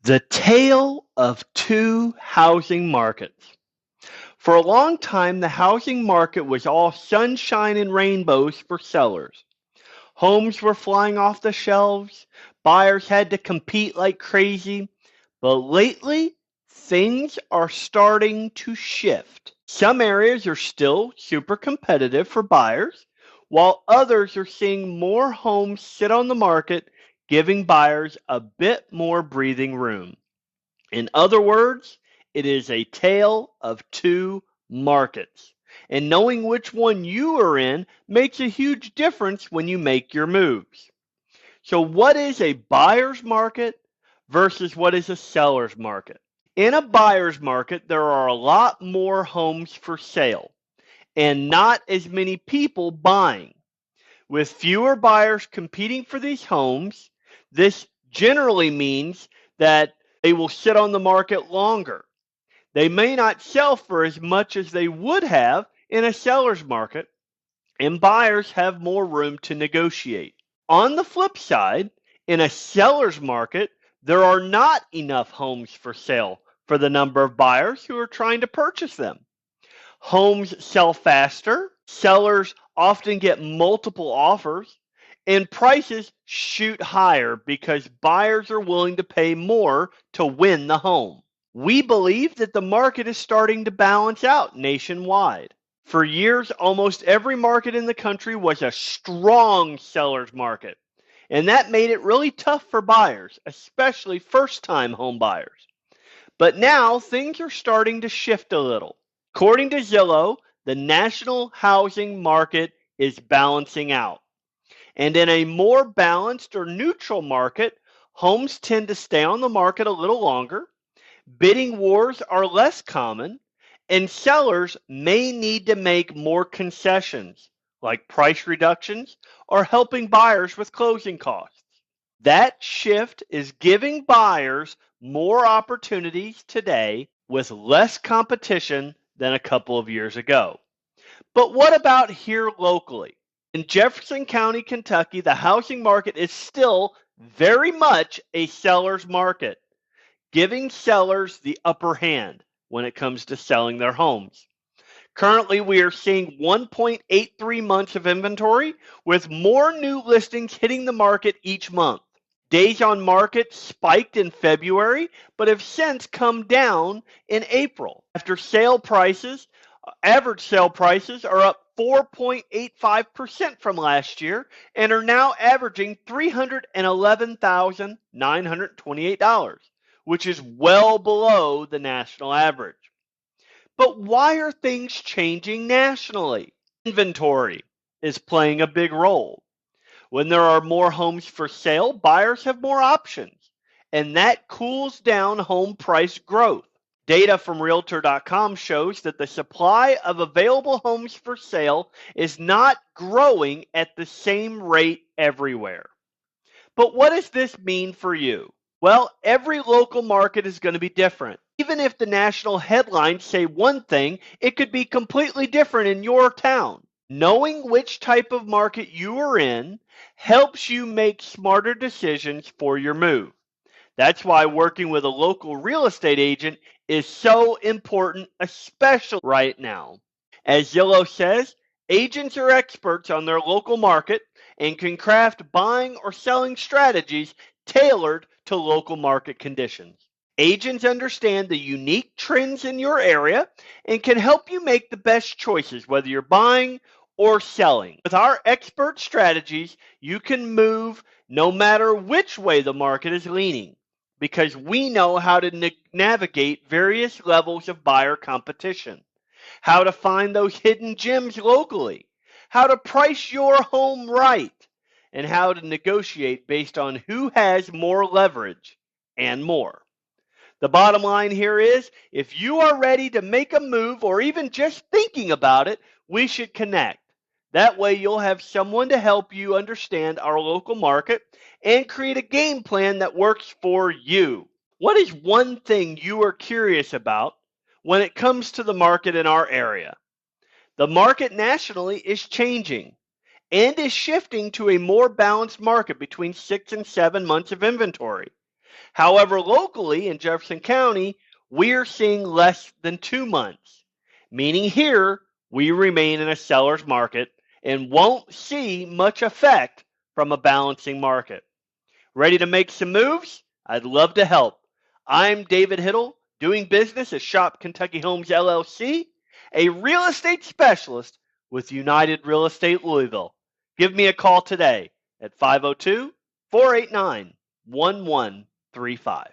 The tale of two housing markets. For a long time, the housing market was all sunshine and rainbows for sellers. Homes were flying off the shelves, buyers had to compete like crazy, but lately, things are starting to shift. Some areas are still super competitive for buyers, while others are seeing more homes sit on the market, giving buyers a bit more breathing room. In other words, it is a tale of two markets. And knowing which one you are in makes a huge difference when you make your moves. So, what is a buyer's market versus what is a seller's market? In a buyer's market, there are a lot more homes for sale and not as many people buying. With fewer buyers competing for these homes, this generally means that they will sit on the market longer. They may not sell for as much as they would have in a seller's market, and buyers have more room to negotiate. On the flip side, in a seller's market, there are not enough homes for sale for the number of buyers who are trying to purchase them. Homes sell faster, sellers often get multiple offers, and prices shoot higher because buyers are willing to pay more to win the home. We believe that the market is starting to balance out nationwide. For years, almost every market in the country was a strong seller's market, and that made it really tough for buyers, especially first-time home buyers. But now things are starting to shift a little. According to Zillow, the national housing market is balancing out. And in a more balanced or neutral market, homes tend to stay on the market a little longer, bidding wars are less common, and sellers may need to make more concessions, like price reductions or helping buyers with closing costs. That shift is giving buyers more opportunities today with less competition than a couple of years ago. But what about here locally? In Jefferson County, Kentucky, the housing market is still very much a seller's market, giving sellers the upper hand when it comes to selling their homes. Currently, we are seeing 1.83 months of inventory, with more new listings hitting the market each month. Days on market spiked in February, but have since come down in April. Average sale prices are up 4.85% from last year and are now averaging $311,928, which is well below the national average. But why are things changing nationally? Inventory is playing a big role. When there are more homes for sale, buyers have more options, and that cools down home price growth. Data from Realtor.com shows that the supply of available homes for sale is not growing at the same rate everywhere. But what does this mean for you? Well, every local market is going to be different. Even if the national headlines say one thing, it could be completely different in your town. Knowing which type of market you are in helps you make smarter decisions for your move. That's why working with a local real estate agent is so important, especially right now. As Zillow says, agents are experts on their local market and can craft buying or selling strategies tailored to local market conditions. Agents understand the unique trends in your area and can help you make the best choices, whether you're buying or selling. With our expert strategies, you can move no matter which way the market is leaning, because we know how to navigate various levels of buyer competition, how to find those hidden gems locally, how to price your home right, and how to negotiate based on who has more leverage and more. The bottom line here is, if you are ready to make a move or even just thinking about it, we should connect. That way you'll have someone to help you understand our local market and create a game plan that works for you. What is one thing you are curious about when it comes to the market in our area? The market nationally is changing and is shifting to a more balanced market between 6 and 7 months of inventory. However, locally in Jefferson County, we're seeing less than 2 months, meaning here we remain in a seller's market and won't see much effect from a balancing market. Ready to make some moves? I'd love to help. I'm David Hittle, doing business at Shopkentuckyhomes LLC, a real estate specialist with United Real Estate Louisville. Give me a call today at 502 489 1135.